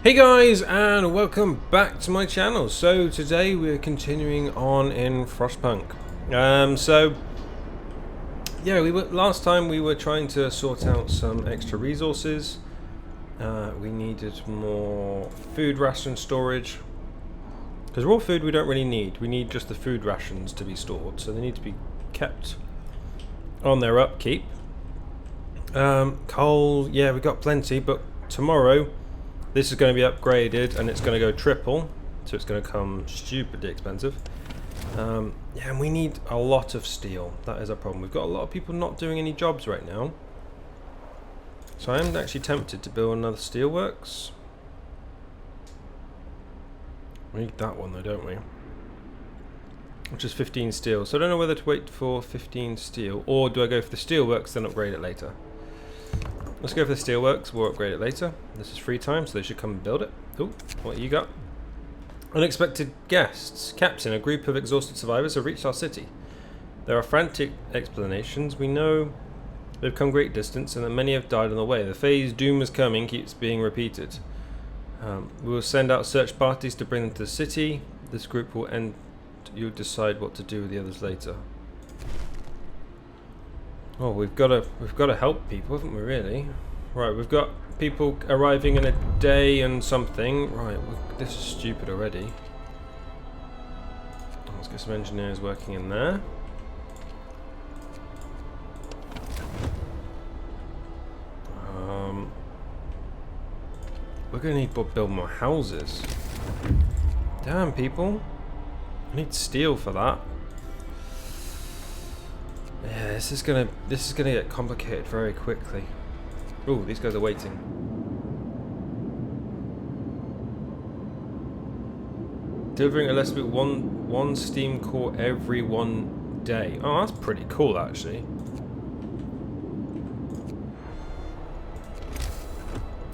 Hey guys, and welcome back to my channel. So today we're continuing on in Frostpunk. Last time we were trying to sort out some extra resources. We needed more food ration storage, because raw food we don't really need. We need just the food rations to be stored, so they need to be kept on their upkeep. Coal, yeah, we got plenty, but tomorrow this is going to be upgraded and it's going to go triple, so it's going to come stupidly expensive. Yeah, and we need a lot of steel. That is a problem. We've got a lot of people not doing any jobs right now. So I am actually tempted to build another steelworks. We need that one though, don't we? Which is 15 steel. So I don't know whether to wait for 15 steel, or do I go for the steelworks then upgrade it later? Let's go for the steelworks, we'll upgrade it later. This is free time, so they should come and build it. Ooh, what you got? Unexpected guests. Captain, a group of exhausted survivors have reached our city. There are frantic explanations. We know they've come great distance and that many have died on the way. The phase doom is coming keeps being repeated. We will send out search parties to bring them to the city. This group will end. You'll decide what to do with the others later. Oh, we've got to help people, haven't we? Really? Right, we've got people arriving in a day and something. Right, this is stupid already. Let's get some engineers working in there. We're gonna need to build more houses. Damn, people! I need steel for that. Yeah, this is gonna get complicated very quickly. Ooh, these guys are waiting. Delivering a recipe one steam core every 1 day. Oh, that's pretty cool actually.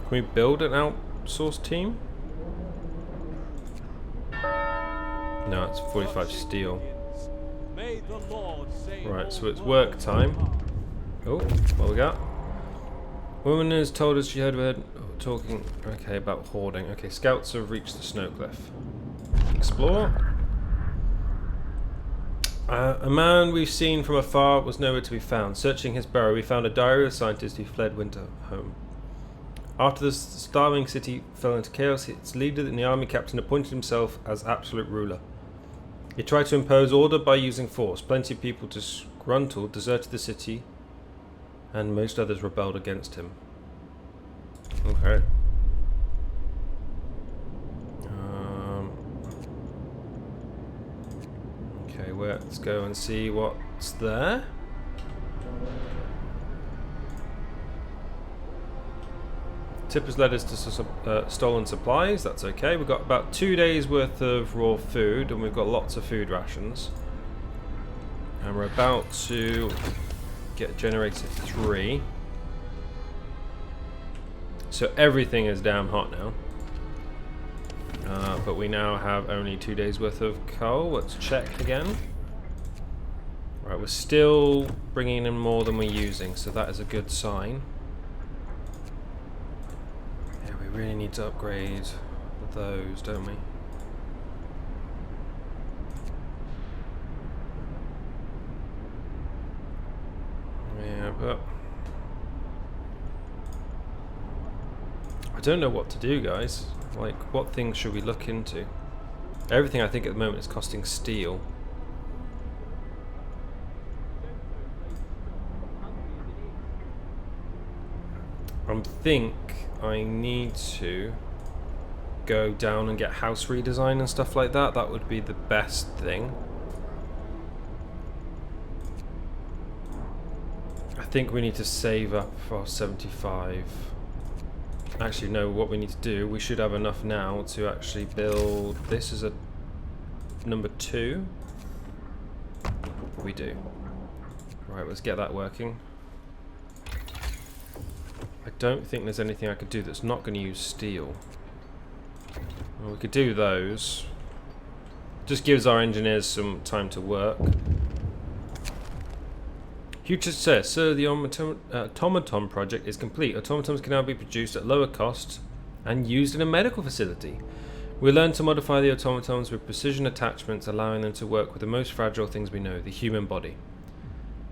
Can we build an outsourced team? No, it's 45 steel. Right, so it's work time. Oh, what we got? Woman has told us she heard talking. Okay, about hoarding. Okay, scouts have reached the snow cliff. Explore. A man we've seen from afar was nowhere to be found. Searching his burrow, we found a diary of a scientist who fled winter home. After the starving city fell into chaos, its leader and the army captain appointed himself as absolute ruler. He tried to impose order by using force. Plenty of people disgruntled deserted the city, and most others rebelled against him. Okay. Okay, let's go and see what's there. Tipper's led us to stolen supplies. That's okay. We've got about 2 days worth of raw food, and we've got lots of food rations. And we're about to get generator 3. So everything is damn hot now. But we now have only 2 days worth of coal. Let's check again. Right, we're still bringing in more than we're using, so that is a good sign. We really need to upgrade those, don't we? Yeah, but I don't know what to do, guys. Like, what things should we look into? Everything I think at the moment is costing steel. I think I need to go down and get house redesign and stuff like that. That would be the best thing. I think we need to save up for 75. Actually, no, what we need to do, we should have enough now to actually build this as a number 2. We do. Right, let's get that working. I don't think there's anything I could do that's not going to use steel. Well, we could do those. Just gives our engineers some time to work. Huge success. So the automaton project is complete. Automatons can now be produced at lower cost and used in a medical facility. We learned to modify the automatons with precision attachments, allowing them to work with the most fragile things we know, the human body.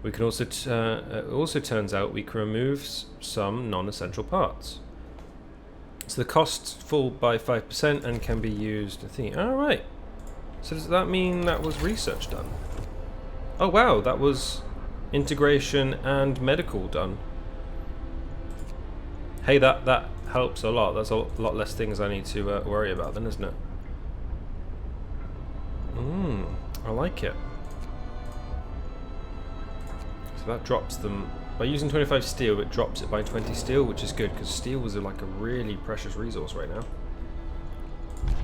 We can also, it also turns out we can remove some non-essential parts. So the costs fall by 5% and can be used. Alright. So does that mean that was research done? Oh wow, that was integration and medical done. Hey, that helps a lot. That's a lot less things I need to worry about then, isn't it? I like it. So that drops them by using 25 steel. It drops it by 20 steel, which is good because steel was like a really precious resource right now.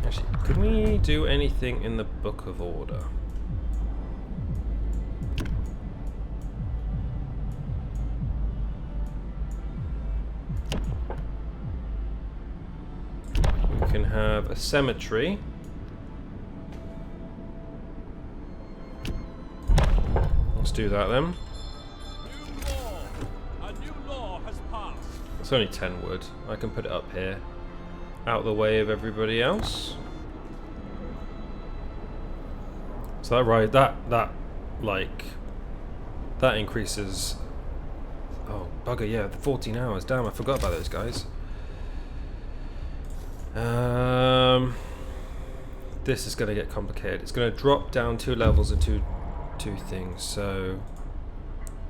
Actually, could we do anything in the Book of Order? We can have a cemetery. Let's do that then. It's only 10 wood. I can put it up here, out the way of everybody else. So that increases. Oh bugger! Yeah, 14 hours. Damn, I forgot about those guys. This is going to get complicated. It's going to drop down 2 levels into two things. So,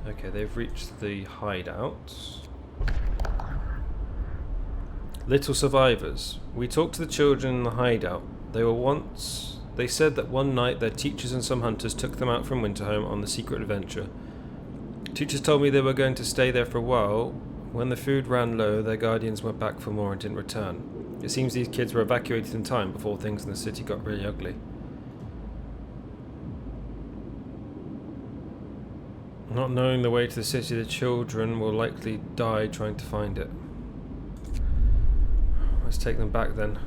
okay, they've reached the hideout. Little survivors. We talked to the children in the hideout. They said that one night their teachers and some hunters took them out from Winterhome on the secret adventure. Teachers told me they were going to stay there for a while. When the food ran low, their guardians went back for more and didn't return. It seems these kids were evacuated in time before things in the city got really ugly. Not knowing the way to the city, the children will likely die trying to find it. Let's take them back then.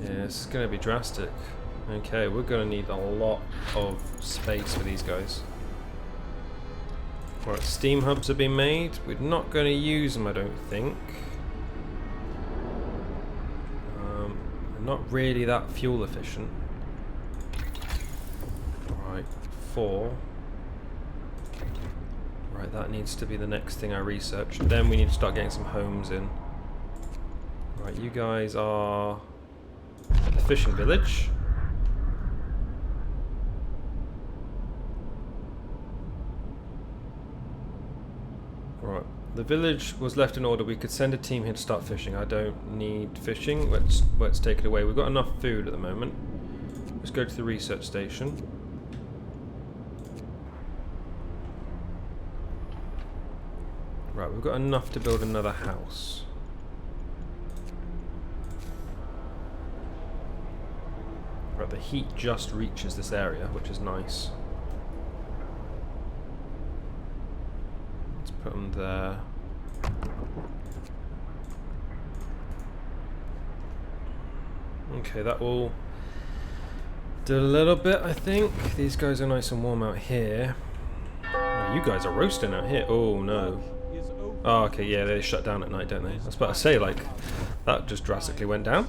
Yeah, it's going to be drastic. Okay, we're going to need a lot of space for these guys. Right, steam hubs have been made. We're not going to use them, I don't think. Not really that fuel efficient. Right, 4. Right, that needs to be the next thing I research. Then we need to start getting some homes in. Right, you guys are the fishing village. Right, the village was left in order. We could send a team here to start fishing. I don't need fishing. Let's take it away. We've got enough food at the moment. Let's go to the research station. Right, we've got enough to build another house. Right, the heat just reaches this area, which is nice. Let's put them there. Okay, that will do a little bit, I think. These guys are nice and warm out here. Oh, you guys are roasting out here. Oh, no. Oh, okay, yeah, they shut down at night, don't they? I was about to say, like, that just drastically went down.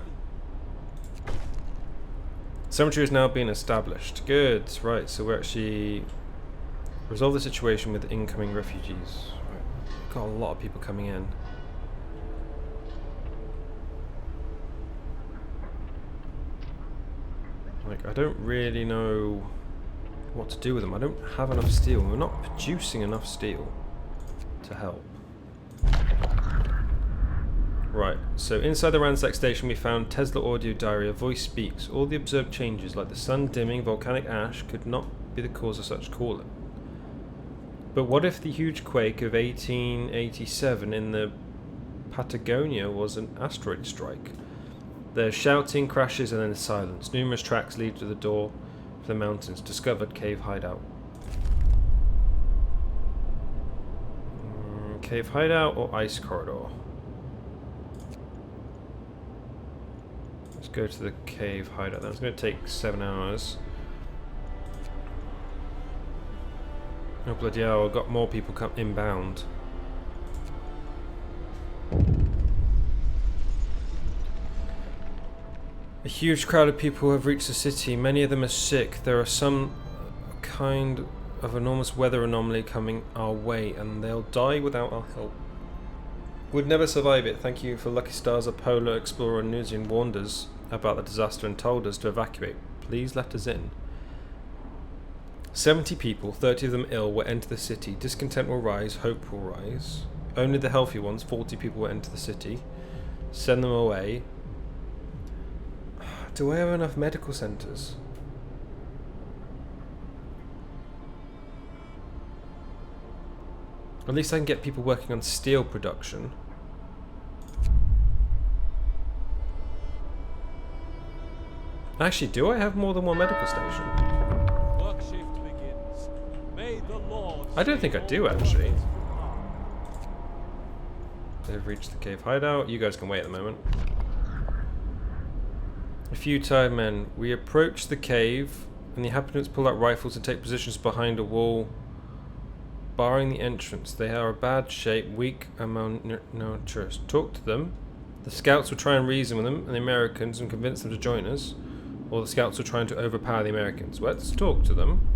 Cemetery has now been established. Good, right, so we're actually... resolve the situation with incoming refugees. Right. Got a lot of people coming in. Like, I don't really know what to do with them. I don't have enough steel. We're not producing enough steel to help. Right, so inside the ransack station we found Tesla audio diary. A voice speaks. All the observed changes, like the sun dimming, volcanic ash, could not be the cause of such calling. But what if the huge quake of 1887 in the Patagonia was an asteroid strike? There's shouting, crashes, and then silence. Numerous tracks lead to the door of the mountains. Discovered cave hideout. Cave hideout or ice corridor? Let's go to the cave hideout. That's going to take 7 hours. Oh bloody hell, I've got more people come inbound. A huge crowd of people have reached the city. Many of them are sick. There are some kind of enormous weather anomaly coming our way, and they'll die without our help. Would never survive it. Thank you for Lucky Stars, a polar explorer Nuzian warned us about the disaster and told us to evacuate. Please let us in. 70 people, 30 of them ill, will enter the city. Discontent will rise, hope will rise. Only the healthy ones, 40 people, will enter the city. Send them away. Do I have enough medical centres? At least I can get people working on steel production. Actually, do I have more than one medical station? Work shift begins. May the Lord I don't think I do, actually. They've reached the cave hideout. You guys can wait at the moment. A few tired men. We approach the cave, and the inhabitants pull out rifles and take positions behind a wall, barring the entrance. They are in bad shape, weak and malnourished. Talk to them. The scouts will try and reason with them and the Americans and convince them to join us. Or the scouts are trying to overpower the Americans. Let's talk to them.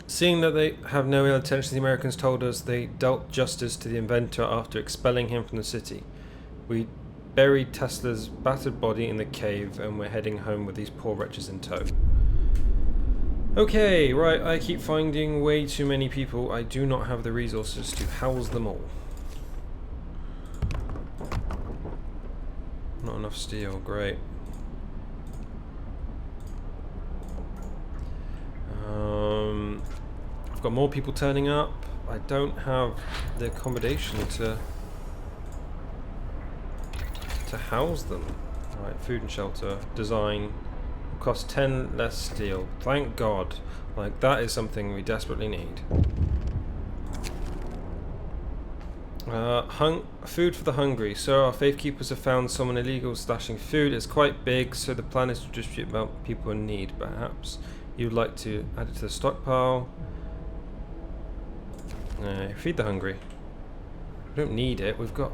Seeing that they have no ill intention, the Americans told us they dealt justice to the inventor after expelling him from the city. We buried Tesla's battered body in the cave and we're heading home with these poor wretches in tow. Okay, right, I keep finding way too many people. I do not have the resources to house them all. Not enough steel, great. I've got more people turning up. I don't have the accommodation to house them. Alright, food and shelter, design. Cost 10 less steel. Thank God. Like, that is something we desperately need. Food for the hungry. So our faith keepers have found someone illegal stashing food. It's quite big, so the plan is to distribute about people in need. Perhaps you'd like to add it to the stockpile. Feed the hungry. We don't need it. We've got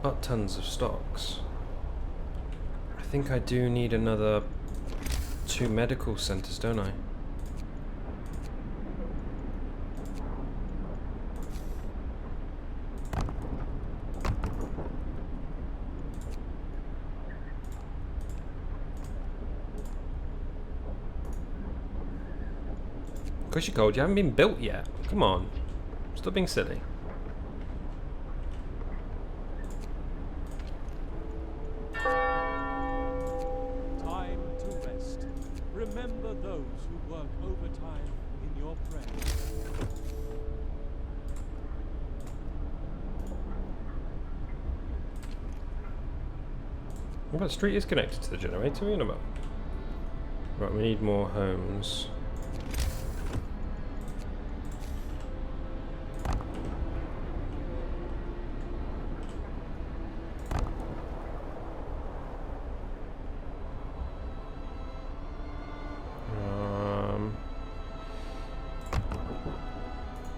but tons of stocks. I think I do need another 2 medical centres, don't I? Of course you're cold, you haven't been built yet. Come on. Stop being silly. time to rest. Remember those who work overtime in your prayers. Well, that street is connected to the generator, you know about. Right, we need more homes.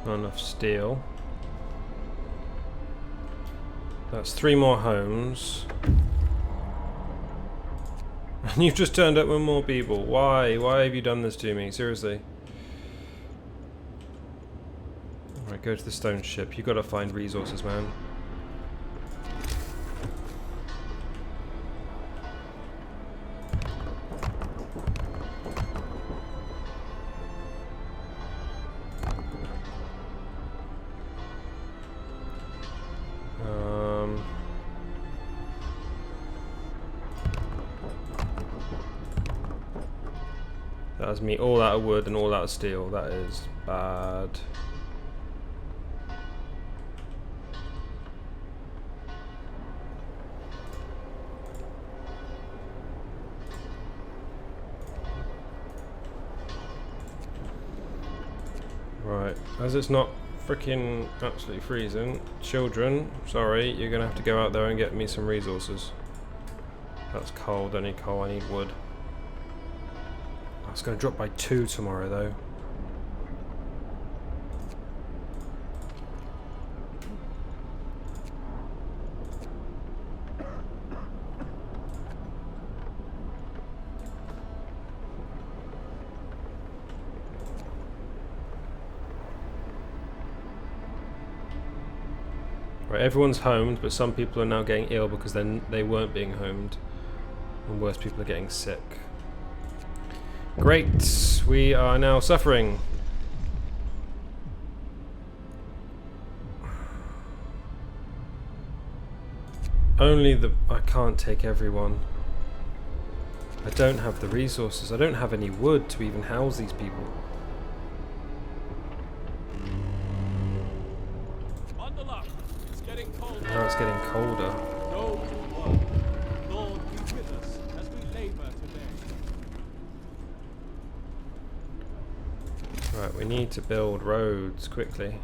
Not enough steel. That's 3 more homes. And you've just turned up with more people. Why? Why have you done this to me? Seriously. Alright, go to the stone ship. You gotta find resources, man. That was me all out of wood and all out of steel. That is bad. Right, as it's not freaking absolutely freezing, children, sorry, you're gonna have to go out there and get me some resources. That's cold, I need coal, I need wood. It's going to drop by 2 tomorrow, though. Right, everyone's homed, but some people are now getting ill because then they weren't being homed. And worse, people are getting sick. Great! We are now suffering. Only the... I can't take everyone. I don't have the resources. I don't have any wood to even house these people. Bundle up. It's getting colder. Now it's getting colder. Go to work. Lord, be with us as we labor today. Right, we need to build roads quickly.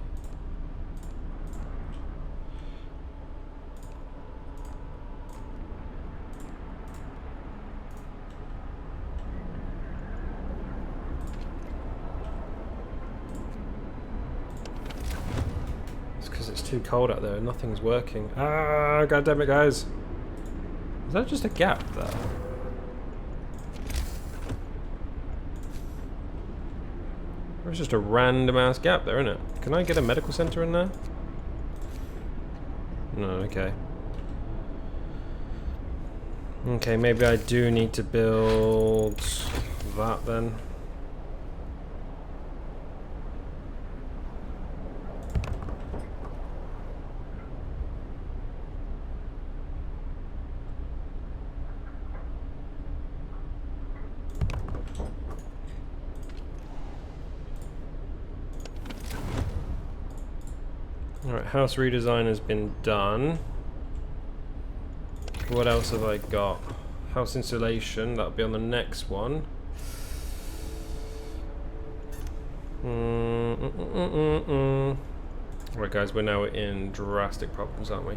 It's too cold out there. Nothing's working. Ah, goddammit, guys! Is that just a gap there? There's just a random ass gap there, isn't it? Can I get a medical center in there? No. Okay. Okay, maybe I do need to build that then. Alright, house redesign has been done. What else have I got? House insulation, that'll be on the next one. Right guys, we're now in drastic problems, aren't we?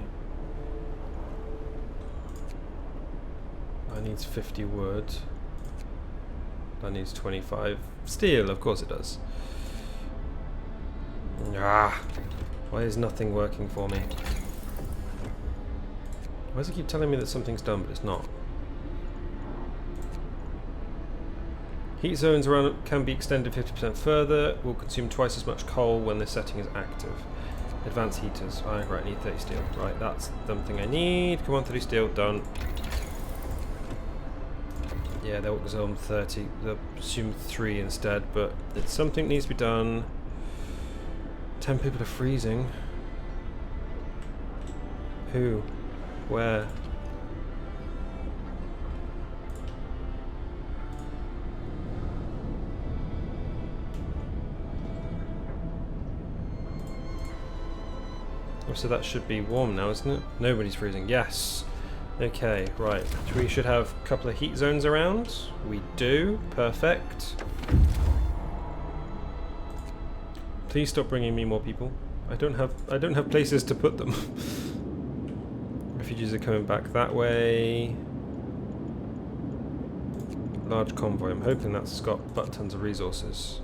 That needs 50 wood. That needs 25 steel, of course it does. Ah! Why is nothing working for me? Why does it keep telling me that something's done, but it's not? Heat zones around can be extended 50% further. Will consume twice as much coal when this setting is active. Advanced heaters. Right, I need 30 steel. Right, that's something I need. Come on, 30 steel, done. Yeah, they'll consume 30. They'll consume 3 instead, but it's something needs to be done. 10 people are freezing. Who? Where? Oh, so that should be warm now, isn't it? Nobody's freezing. Yes. Okay, right. We should have a couple of heat zones around. We do. Perfect. Please stop bringing me more people. I don't have places to put them. Refugees are coming back that way. Large convoy. I'm hoping that's got butt tons of resources.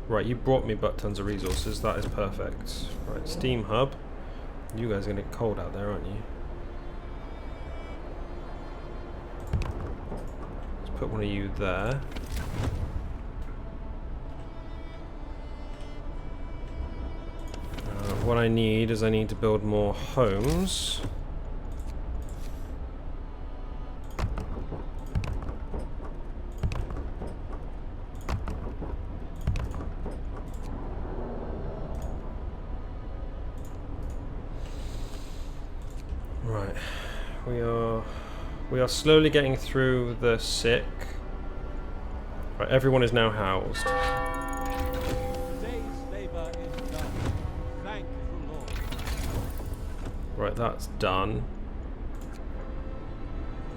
Right, you brought me butt tons of resources. That is perfect. Right, steam hub. You guys are gonna get cold out there, aren't you? Let's put one of you there. What I need is I need to build more homes. Right, we are slowly getting through the sick. Right, everyone is now housed. Right, that's done.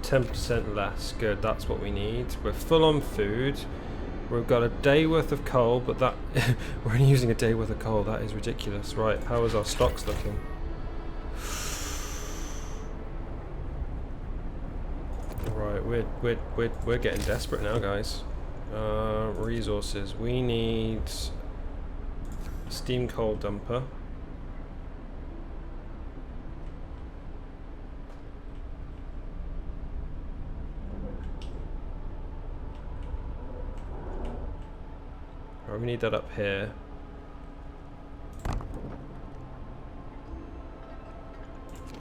10% less. Good, that's what we need. We're full on food. We've got a day worth of coal, but that we're only using a day worth of coal. That is ridiculous. Right, how is our stocks looking? Right, we're getting desperate now, guys. Resources. We need steam coal dumper. Right, we need that up here.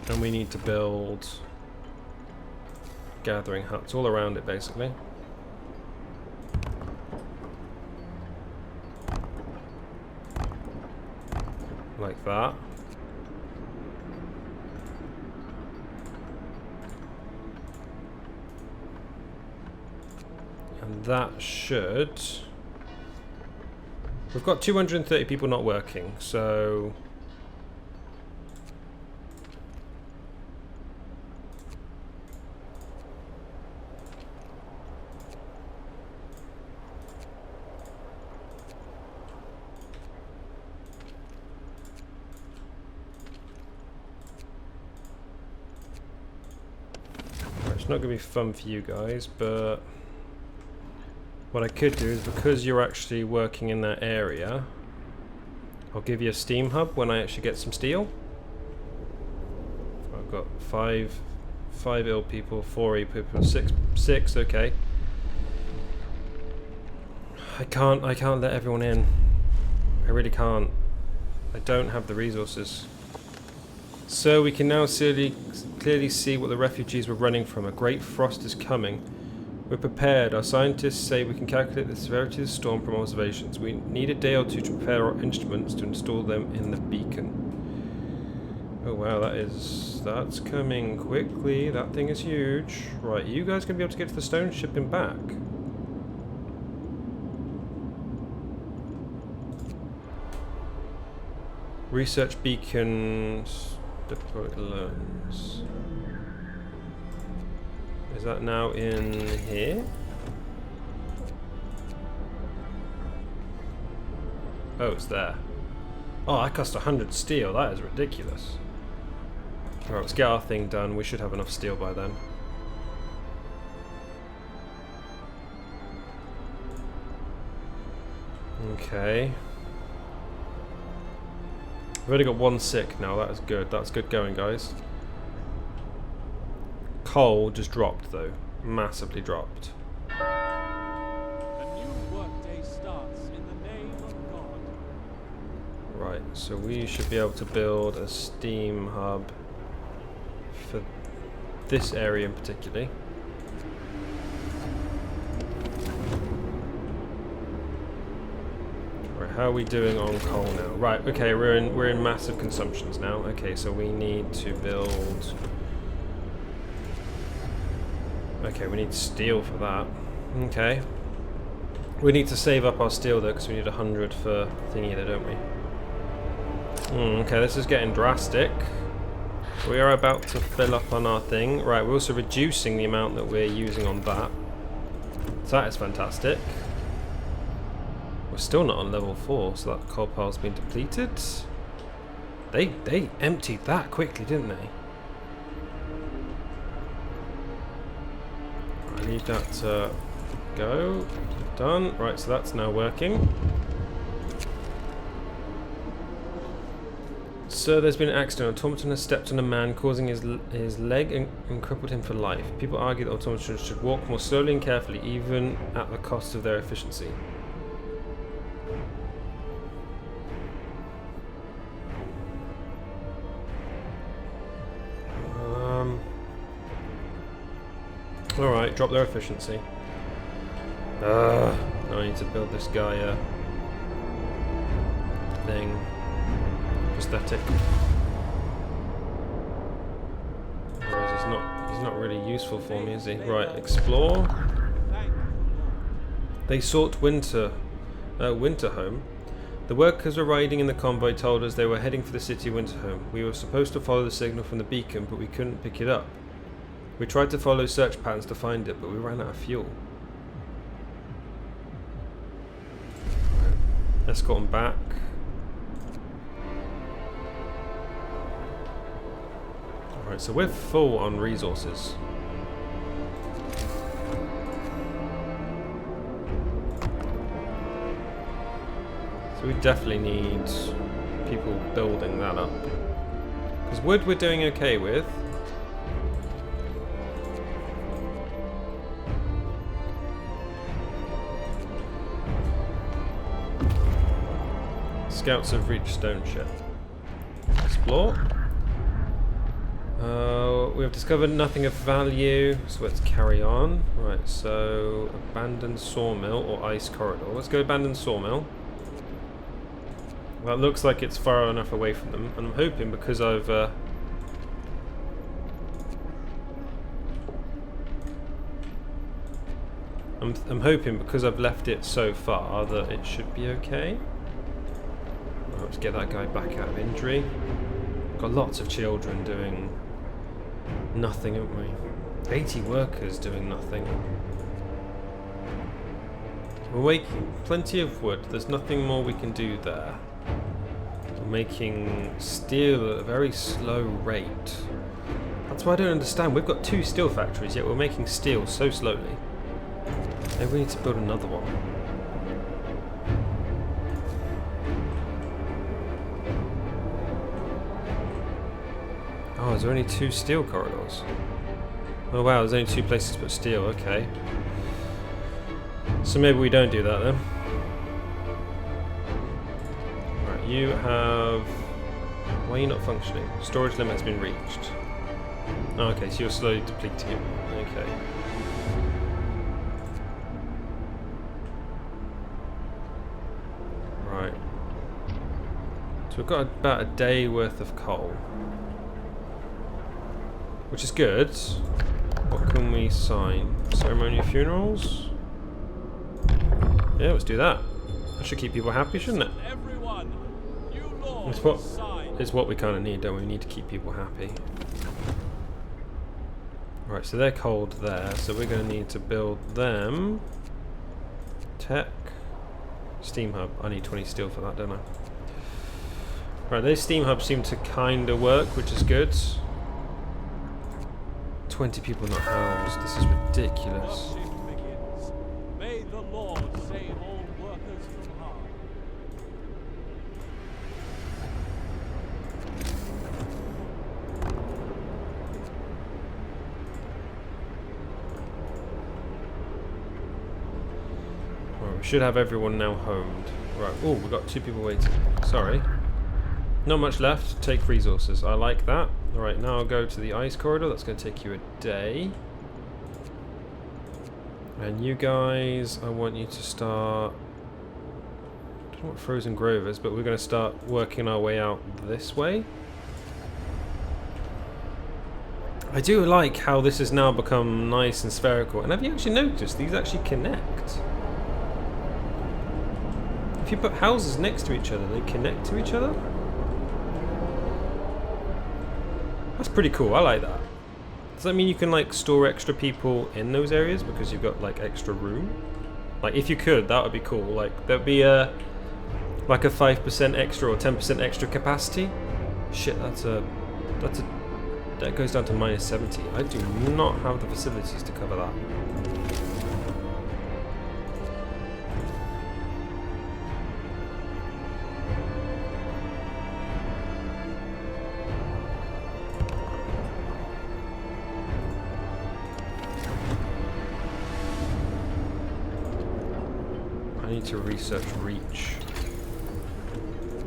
And we need to build gathering huts all around it, basically. Like that. And that should... We've got 230 people not working, so... It's not going to be fun for you guys, but what I could do is, because you're actually working in that area, I'll give you a steam hub when I actually get some steel. I've got five ill people, 4 ill people, six. Okay. I can't let everyone in. I really can't. I don't have the resources. So we can now clearly see what the refugees were running from. A great frost is coming. We're prepared. Our scientists say we can calculate the severity of the storm from observations. We need a day or two to prepare our instruments to install them in the beacon. Oh wow, that's coming quickly. That thing is huge. Right, you guys gonna be able to get to the stone ship and back? Research beacons. Deploy alerts. Is that now in here? Oh, it's there. Oh, that cost 100 steel. That is ridiculous. Alright, let's get our thing done. We should have enough steel by then. Okay. We've only got 1 sick now. That is good. That's good going, guys. Coal just dropped, though. Massively dropped. A new workday starts in the name of God. Right, so we should be able to build a steam hub for this area in particular. Right, how are we doing on coal now? Right, okay, we're in massive consumptions now. Okay, so we need to build. Okay, we need steel for that. Okay. We need to save up our steel though, because we need 100 for thingy there, don't we? Okay, this is getting drastic. We are about to fill up on our thing. Right, we're also reducing the amount that we're using on that. So that is fantastic. We're still not on level 4, so that coal pile's been depleted. They emptied that quickly, didn't they? I need that to go. Done. Right, so that's now working. So there's been an accident. Automaton has stepped on a man, causing his leg and crippled him for life. People argue that automatons should walk more slowly and carefully, even at the cost of their efficiency. Alright, drop their efficiency. Now I need to build this guy a thing. Prosthetic. Otherwise he's not really useful for me, is he? Right, explore. They sought winter home. The workers were riding in the convoy told us they were heading for the city winter home. We were supposed to follow the signal from the beacon, but we couldn't pick it up. We tried to follow search patterns to find it, but we ran out of fuel. Escort them back. Alright, so we're full on resources. So we definitely need people building that up. Because wood we're doing okay with. Scouts have reached stone ship. Explore. We have discovered nothing of value, so let's carry on. Right, so abandoned sawmill or ice corridor. Let's go abandoned sawmill. That looks like it's far enough away from them, and I'm hoping because I've I'm hoping because I've left it so far that it should be okay. Right, let's get that guy back out of injury. Got lots of children doing nothing, haven't we? 80 workers doing nothing. We're making plenty of wood. There's nothing more we can do there. We're making steel at a very slow rate. That's why I don't understand. We've got 2 steel factories, yet we're making steel so slowly. Maybe we need to build another one. Oh, is there only 2 steel corridors? Oh wow, there's only 2 places to put steel, okay. So maybe we don't do that then. Right, you have... Why are you not functioning? Storage limit has been reached. Oh, okay, so you're slowly depleting. Okay. Right. So we've got about a day worth of coal. Which is good. What can we sign? Ceremonial funerals? Yeah, let's do that. That should keep people happy, shouldn't it? Everyone, It's what we kind of need, don't we? We need to keep people happy. Right, so they're cold there, so we're going to need to build them. Tech. Steam hub. I need 20 steel for that, don't I? Right, those steam hubs seem to kind of work, which is good. 20 people not housed. This is ridiculous. May the Lord save all workers from harm. Right, we should have everyone now homed. Right, oh, we've got 2 people waiting. Sorry. Not much left. Take resources. I like that. Alright, now I'll go to the ice corridor. That's going to take you a day. And you guys, I want you to start... I don't know what Frozen Grove is, but we're going to start working our way out this way. I do like how this has now become nice and spherical. And have you actually noticed these actually connect? If you put houses next to each other, they connect to each other? That's pretty cool, I like that. Does that mean you can like store extra people in those areas because you've got like extra room? Like if you could, that would be cool. Like there'd be a like a 5% extra or 10% extra capacity. Shit, that goes down to -70. I do not have the facilities to cover that. I need to research reach.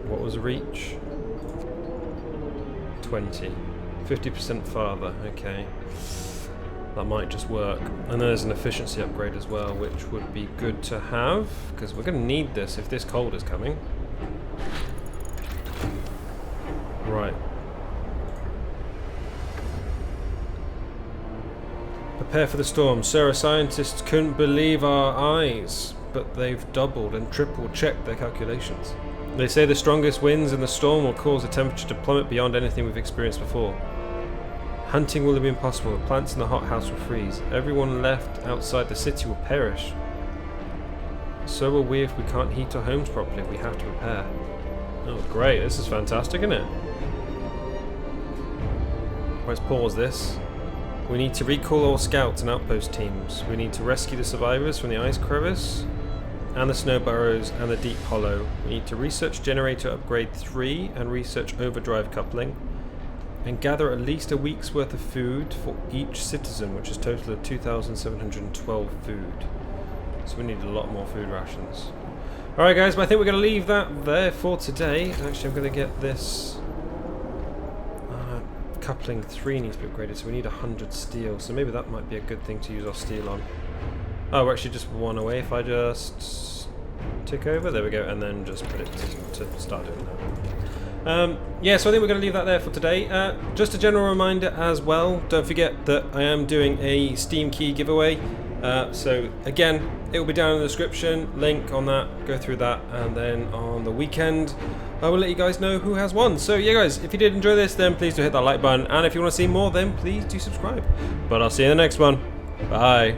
What was reach? 20. 50% farther, okay. That might just work. And there's an efficiency upgrade as well, which would be good to have, because we're going to need this if this cold is coming. Right. Prepare for the storm. Sir, our scientists couldn't believe our eyes, but they've doubled and triple checked their calculations. They say the strongest winds in the storm will cause the temperature to plummet beyond anything we've experienced before. Hunting will be impossible. The plants in the hothouse will freeze. Everyone left outside the city will perish. So will we if we can't heat our homes properly. We have to prepare. Oh, great. This is fantastic, isn't it? Let's pause this. We need to recall all scouts and outpost teams. We need to rescue the survivors from the ice crevice. and the snow burrows and the deep hollow. We need to research generator upgrade 3 and research overdrive coupling, and gather at least a week's worth of food for each citizen, which is a total of 2,712 food. So we need a lot more food rations. Alright guys, but I think we're going to leave that there for today. Actually, I'm going to get this coupling 3 needs to be upgraded, so we need 100 steel, so maybe that might be a good thing to use our steel on. Oh, we're actually just one away. If I just tick over, there we go, and then just put it to start doing that. Yeah, so I think we're going to leave that there for today. Just a general reminder as well, don't forget that I am doing a Steam key giveaway. So again, it will be down in the description, link on that, go through that, and then on the weekend I will let you guys know who has won. So yeah guys, if you did enjoy this, then please do hit that like button, and if you want to see more, then please do subscribe. But I'll see you in the next one. Bye.